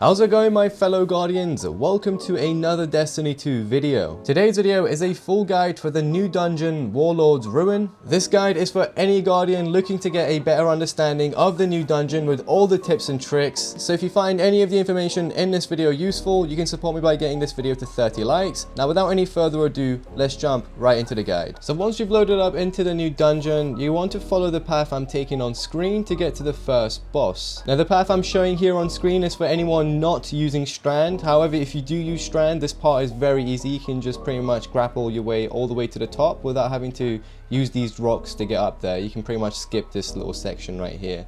How's it going, my fellow Guardians? Welcome to another Destiny 2 video. Today's video is a full guide for the new dungeon, Warlord's Ruin. This guide is for any Guardian looking to get a better understanding of the new dungeon with all the tips and tricks. So if you find any of the information in this video useful, you can support me by getting this video to 30 likes. Now without any further ado, let's jump right into the guide. So once you've loaded up into the new dungeon, you want to follow the path I'm taking on screen to get to the first boss. Now the path I'm showing here on screen is for anyone not using Strand. However, if you do use Strand, this part is very easy. You can just pretty much grapple your way all the way to the top without having to use these rocks to get up there. You can pretty much skip this little section right here.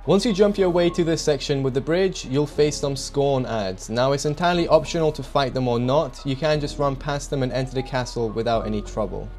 Once you jump your way to this section with the bridge, you'll face some Scorn ads. Now it's entirely optional to fight them or not. You can just run past them and enter the castle without any trouble.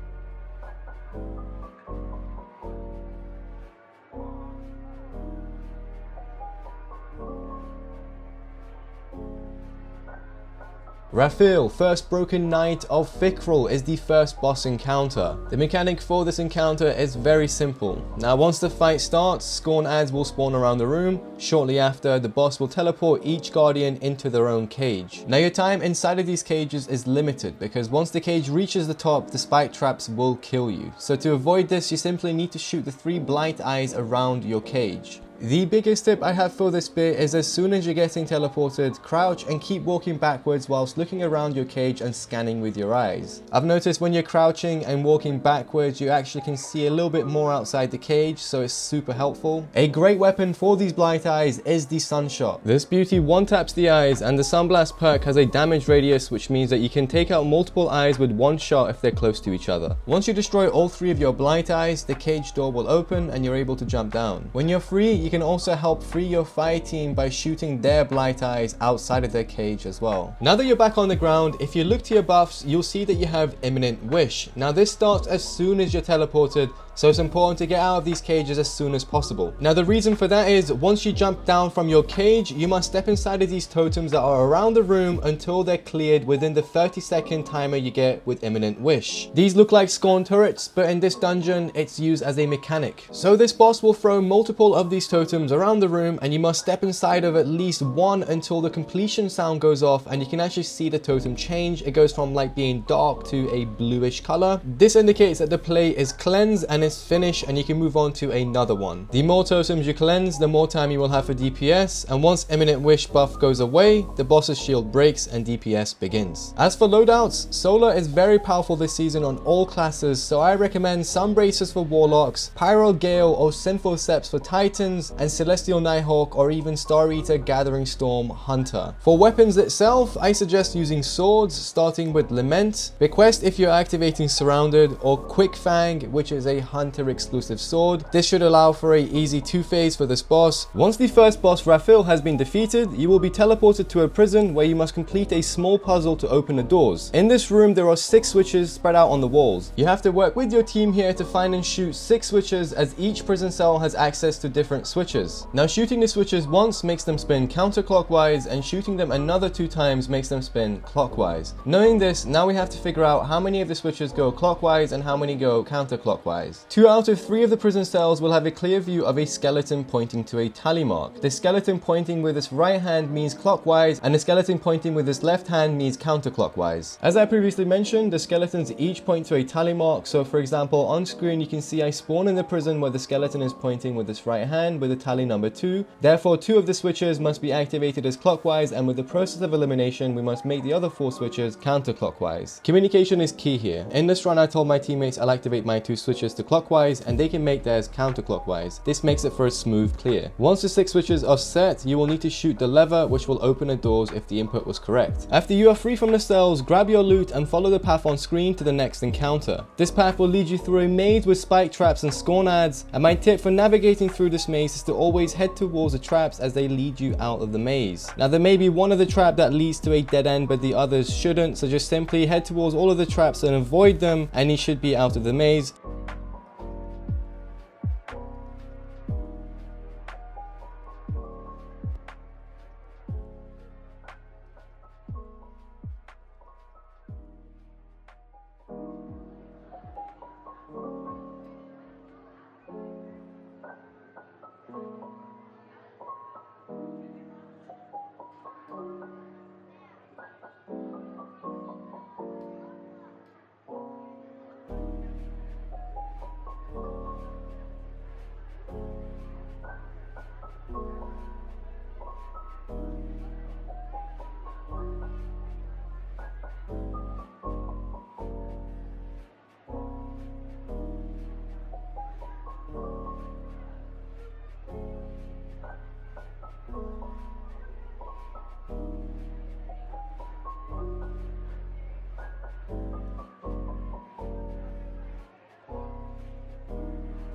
Rathil, First Broken Knight of Fikrul, is the first boss encounter. The mechanic for this encounter is very simple. Now once the fight starts, Scorn ads will spawn around the room. Shortly after, the boss will teleport each Guardian into their own cage. Now your time inside of these cages is limited because once the cage reaches the top, the spike traps will kill you. So to avoid this, you simply need to shoot the 3 blight eyes around your cage. The biggest tip I have for this bit is as soon as you're getting teleported, crouch and keep walking backwards whilst looking around your cage and scanning with your eyes. I've noticed when you're crouching and walking backwards, you actually can see a little bit more outside the cage, so it's super helpful. A great weapon for these blight eyes is the Sunshot. This beauty one-taps the eyes, and the Sunblast perk has a damage radius, which means that you can take out multiple eyes with one shot if they're close to each other. Once you destroy all 3 of your blight eyes, the cage door will open and you're able to jump down. When you're free, you can also help free your fire team by shooting their blight eyes outside of their cage as well. Now that you're back on the ground, if you look to your buffs, you'll see that you have Imminent Wish. Now this starts as soon as you're teleported, so it's important to get out of these cages as soon as possible. Now the reason for that is once you jump down from your cage, you must step inside of these totems that are around the room until they're cleared within the 30-second timer you get with Imminent Wish. These look like Scorn turrets, but in this dungeon it's used as a mechanic. So this boss will throw multiple of these totems around the room and you must step inside of at least one until the completion sound goes off and you can actually see the totem change. It goes from like being dark to a bluish color. This indicates that the play is cleansed and is finished and you can move on to another one. The more totems you cleanse, the more time you will have for DPS, and once Imminent Wish buff goes away, the boss's shield breaks and DPS begins. As for loadouts, Solar is very powerful this season on all classes, so I recommend Sun Bracers for Warlocks, Pyro Gale or Sinful Seps for Titans, and Celestial Nighthawk or even Star Eater Gathering Storm Hunter. For weapons itself, I suggest using swords, starting with Lament, Bequest if you're activating Surrounded, or Quick Fang, which is a Hunter exclusive sword. This should allow for a easy 2-phase for this boss. Once the first boss Rathil has been defeated, you will be teleported to a prison where you must complete a small puzzle to open the doors. In this room there are 6 switches spread out on the walls. You have to work with your team here to find and shoot 6 switches, as each prison cell has access to different switches. Now shooting the switches once makes them spin counterclockwise, and shooting them another 2 times makes them spin clockwise. Knowing this, now we have to figure out how many of the switches go clockwise and how many go counterclockwise. 2 out of 3 of the prison cells will have a clear view of a skeleton pointing to a tally mark. The skeleton pointing with its right hand means clockwise, and the skeleton pointing with its left hand means counterclockwise. As I previously mentioned, the skeletons each point to a tally mark, so for example on screen you can see I spawn in the prison where the skeleton is pointing with its right hand with the tally number 2. Therefore 2 of the switches must be activated as clockwise, and with the process of elimination we must make the other 4 switches counterclockwise. Communication is key here. In this run I told my teammates I'll activate my 2 switches to clockwise and they can make theirs counterclockwise. This makes it for a smooth clear. Once the 6 switches are set, you will need to shoot the lever which will open the doors if the input was correct. After you are free from the cells, grab your loot and follow the path on screen to the next encounter. This path will lead you through a maze with spike traps and Scorn ads, and my tip for navigating through this maze is to always head towards the traps as they lead you out of the maze. Now there may be one of the trap that leads to a dead end but the others shouldn't, so just simply head towards all of the traps and avoid them and you should be out of the maze.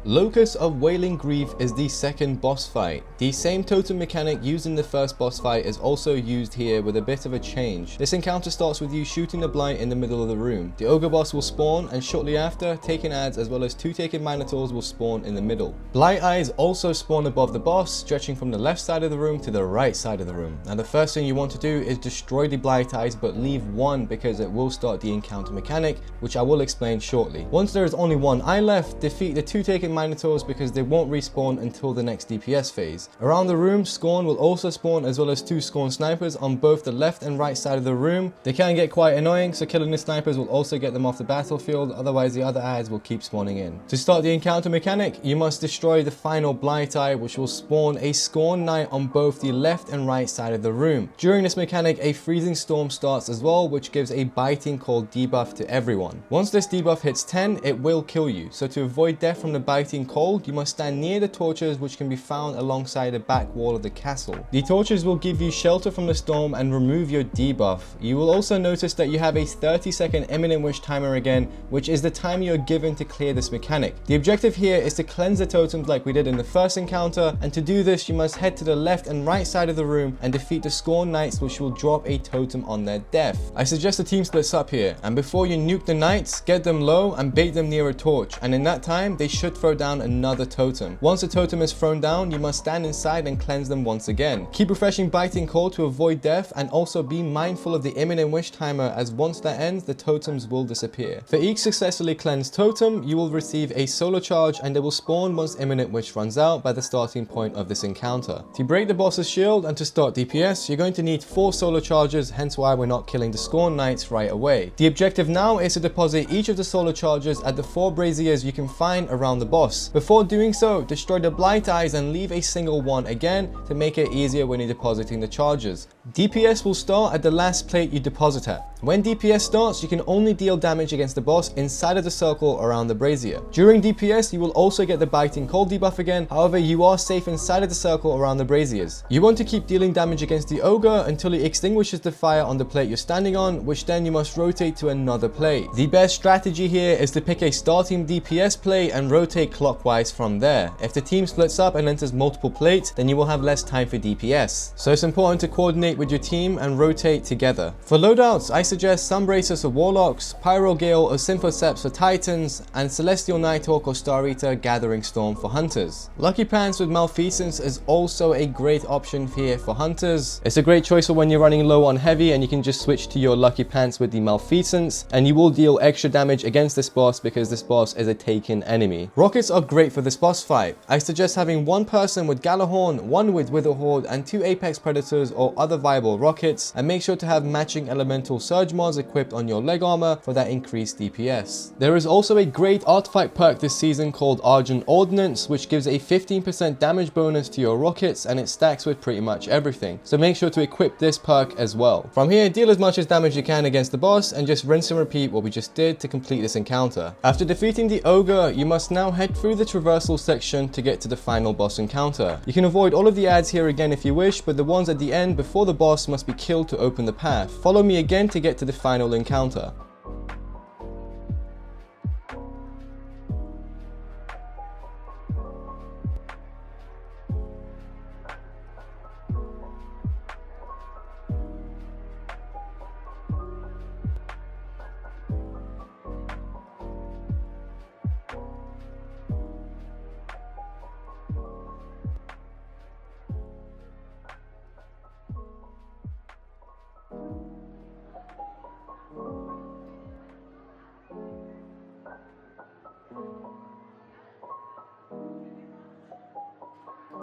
Locus of Wailing Grief is the second boss fight. The same totem mechanic used in the first boss fight is also used here with a bit of a change. This encounter starts with you shooting the blight in the middle of the room. The ogre boss will spawn, and shortly after, taken adds as well as 2 taken minotaurs will spawn in the middle. Blight eyes also spawn above the boss, stretching from the left side of the room to the right side of the room. Now the first thing you want to do is destroy the blight eyes, but leave one because it will start the encounter mechanic, which I will explain shortly. Once there is only one eye left, defeat the 2 taken minotaurs because they won't respawn until the next DPS phase. Around the room, Scorn will also spawn as well as 2 Scorn snipers on both the left and right side of the room. They can get quite annoying, so killing the snipers will also get them off the battlefield, otherwise the other adds will keep spawning in. To start the encounter mechanic, you must destroy the final blight eye, which will spawn a Scorn knight on both the left and right side of the room. During this mechanic, a freezing storm starts as well, which gives a biting cold debuff to everyone. Once this debuff hits 10, it will kill you, so to avoid death from the biting cold, you must stand near the torches, which can be found alongside the back wall of the castle. The torches will give you shelter from the storm and remove your debuff. You will also notice that you have a 30-second imminent wish timer again, which is the time you are given to clear this mechanic. The objective here is to cleanse the totems like we did in the first encounter, and to do this you must head to the left and right side of the room and defeat the Scorn Knights, which will drop a totem on their death. I suggest the team splits up here, and before you nuke the knights, get them low and bait them near a torch, and in that time they should throw down another totem. Once the totem is thrown down, you must stand inside and cleanse them once again. Keep refreshing biting cold to avoid death, and also be mindful of the imminent wish timer, as once that ends the totems will disappear. For each successfully cleansed totem, you will receive a solo charge, and they will spawn once imminent wish runs out by the starting point of this encounter. To break the boss's shield and to start DPS, you're going to need 4 solo charges, hence why we're not killing the Scorn Knights right away. The objective now is to deposit each of the solo charges at the 4 braziers you can find around the boss. Before doing so, destroy the blight eyes and leave a single one again to make it easier when you're depositing the charges. DPS will start at the last plate you deposit at. When DPS starts, you can only deal damage against the boss inside of the circle around the brazier. During DPS, you will also get the biting cold debuff again, however you are safe inside of the circle around the braziers. You want to keep dealing damage against the ogre until he extinguishes the fire on the plate you're standing on, which then you must rotate to another plate. The best strategy here is to pick a starting DPS plate and rotate clockwise from there. If the team splits up and enters multiple plates, then you will have less time for DPS. So it's important to coordinate with your team and rotate together. For loadouts, I suggest Sunbracers for Warlocks, Pyro Gale or Symphoceps for Titans, and Celestial Nighthawk or Star Eater Gathering Storm for Hunters. Lucky Pants with Malfeasance is also a great option here for Hunters. It's a great choice for when you're running low on heavy and you can just switch to your Lucky Pants with the Malfeasance, and you will deal extra damage against this boss because this boss is a taken enemy. Rockets are great for this boss fight. I suggest having 1 person with Galahorn, 1 with Witherhoard, and 2 Apex Predators or other viable rockets, and make sure to have matching elemental surge mods equipped on your leg armor for that increased DPS. There is also a great artifact perk this season called Argent Ordnance, which gives a 15% damage bonus to your rockets, and it stacks with pretty much everything, so make sure to equip this perk as well. From here, deal as much as damage you can against the boss and just rinse and repeat what we just did to complete this encounter. After defeating the ogre, you must now head through the Traversal section to get to the final boss encounter. You can avoid all of the adds here again if you wish, but the ones at the end before the boss must be killed to open the path. Follow me again to get to the final encounter.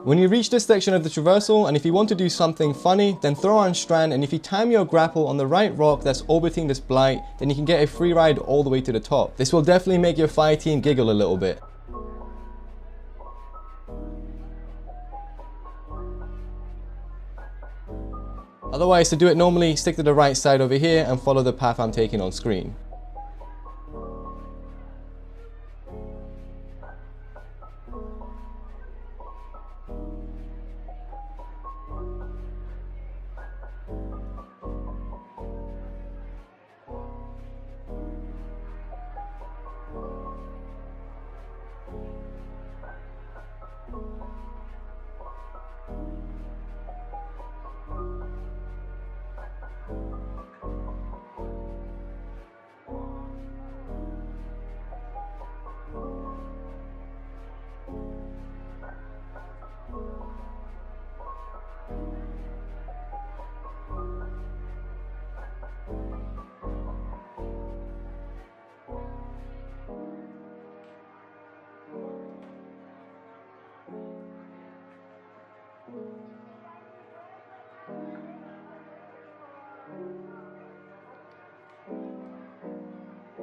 When you reach this section of the Traversal, and if you want to do something funny, then throw on Strand, and if you time your grapple on the right rock that's orbiting this blight, then you can get a free ride all the way to the top. This will definitely make your fire team giggle a little bit. Otherwise, to do it normally, stick to the right side over here and follow the path I'm taking on screen.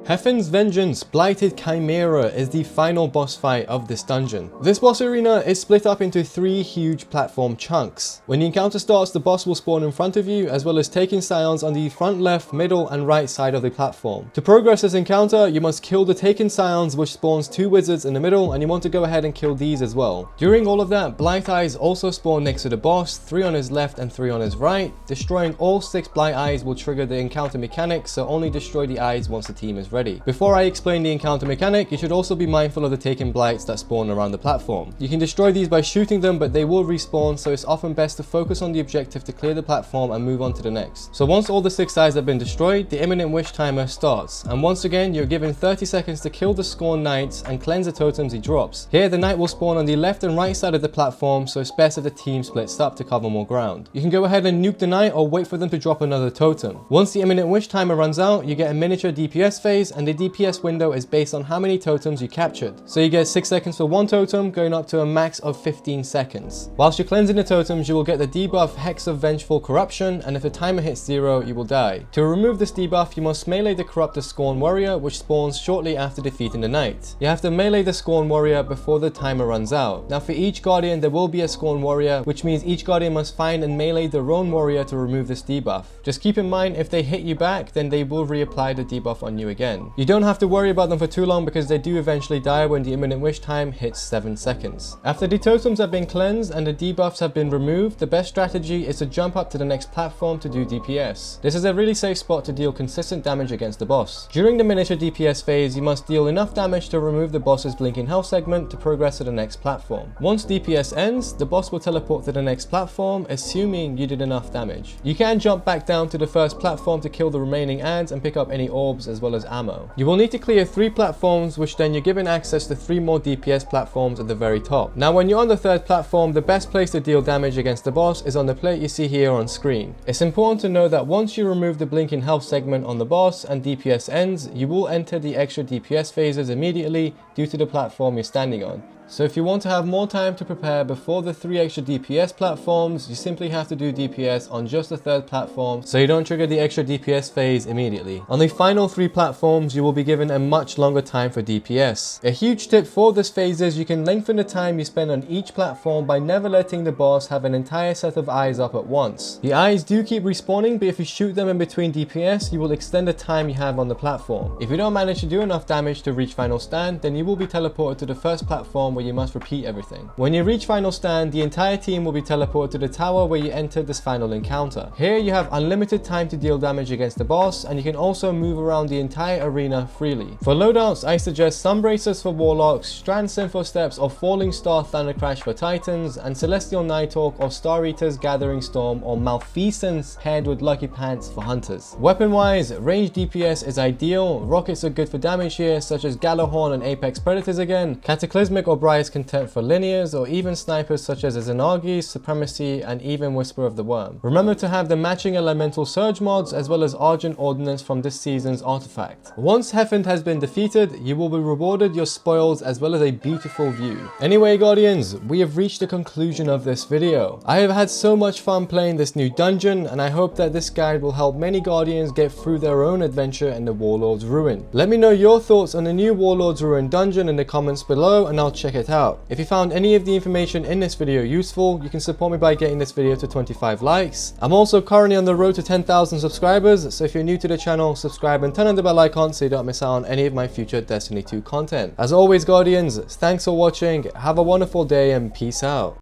Hefnd's Vengeance Blighted Chimaera is the final boss fight of this dungeon. This boss arena is split up into 3 huge platform chunks. When the encounter starts, the boss will spawn in front of you, as well as taking scions on the front, left, middle and right side of the platform. To progress this encounter, you must kill the taken scions, which spawns 2 wizards in the middle, and you want to go ahead and kill these as well. During all of that, Blight Eyes also spawn next to the boss, 3 on his left and 3 on his right. Destroying all 6 Blight Eyes will trigger the encounter mechanic, so only destroy the eyes once the team is ready. Before I explain the encounter mechanic, you should also be mindful of the taken blights that spawn around the platform. You can destroy these by shooting them, but they will respawn, so it's often best to focus on the objective to clear the platform and move on to the next. So once all the 6 eyes have been destroyed, the imminent wish timer starts, and once again you're given 30 seconds to kill the Scorn Knights and cleanse the totems he drops. Here the Knight will spawn on the left and right side of the platform, so it's best if the team splits up to cover more ground. You can go ahead and nuke the Knight or wait for them to drop another totem. Once the imminent wish timer runs out, you get a miniature DPS phase, and the DPS window is based on how many totems you captured. So you get 6 seconds for 1 totem, going up to a max of 15 seconds. Whilst you're cleansing the totems, you will get the debuff Hex of Vengeful Corruption, and if the timer hits 0, you will die. To remove this debuff, you must melee the Corrupted Scorn Warrior, which spawns shortly after defeating the Knight. You have to melee the Scorn Warrior before the timer runs out. Now for each Guardian, there will be a Scorn Warrior, which means each Guardian must find and melee their own warrior to remove this debuff. Just keep in mind, if they hit you back, then they will reapply the debuff on you again. You don't have to worry about them for too long because they do eventually die when the imminent wish time hits 7 seconds. After the totems have been cleansed and the debuffs have been removed, the best strategy is to jump up to the next platform to do DPS. This is a really safe spot to deal consistent damage against the boss. During the miniature DPS phase, you must deal enough damage to remove the boss's blinking health segment to progress to the next platform. Once DPS ends, the boss will teleport to the next platform, assuming you did enough damage. You can jump back down to the first platform to kill the remaining ads and pick up any orbs as well as ammo. You will need to clear 3 platforms, which then you're given access to 3 more DPS platforms at the very top. Now when you're on the 3rd platform, the best place to deal damage against the boss is on the plate you see here on screen. It's important to know that once you remove the blinking health segment on the boss and DPS ends, you will enter the extra DPS phases immediately due to the platform you're standing on. So if you want to have more time to prepare before the 3 extra DPS platforms, you simply have to do DPS on just the 3rd platform so you don't trigger the extra DPS phase immediately. On the final 3 platforms, you will be given a much longer time for DPS. A huge tip for this phase is you can lengthen the time you spend on each platform by never letting the boss have an entire set of eyes up at once. The eyes do keep respawning, but if you shoot them in between DPS, you will extend the time you have on the platform. If you don't manage to do enough damage to reach final stand, then you will be teleported to the first platform where you must repeat everything. When you reach final stand, the entire team will be teleported to the tower where you entered this final encounter. Here you have unlimited time to deal damage against the boss, and you can also move around the entire arena freely. For loadouts, I suggest Sunbracers for Warlocks, Strand Sympho Steps or Falling Star Thunder Crash for Titans, and Celestial Nighthawk or Star Eater's Gathering Storm or Malfeasance paired with Lucky Pants for Hunters. Weapon wise, range DPS is ideal. Rockets are good for damage here, such as Gallowhorn and Apex Predators again, Cataclysmic or Briar's Content for linears, or even snipers such as Izanagi, Supremacy and even Whisper of the Worm. Remember to have the matching Elemental Surge mods as well as Argent Ordnance from this season's artifact. Once Hefnd has been defeated, you will be rewarded your spoils as well as a beautiful view. Anyway Guardians, we have reached the conclusion of this video. I have had so much fun playing this new dungeon, and I hope that this guide will help many Guardians get through their own adventure in the Warlord's Ruin. Let me know your thoughts on the new Warlord's Ruin dungeon in the comments below and I'll check it out. If you found any of the information in this video useful, you can support me by getting this video to 25 likes. I'm also currently on the road to 10,000 subscribers, so if you're new to the channel, subscribe and turn on the bell icon so you don't miss out on any of my future Destiny 2 content. As always Guardians, thanks for watching, have a wonderful day and peace out.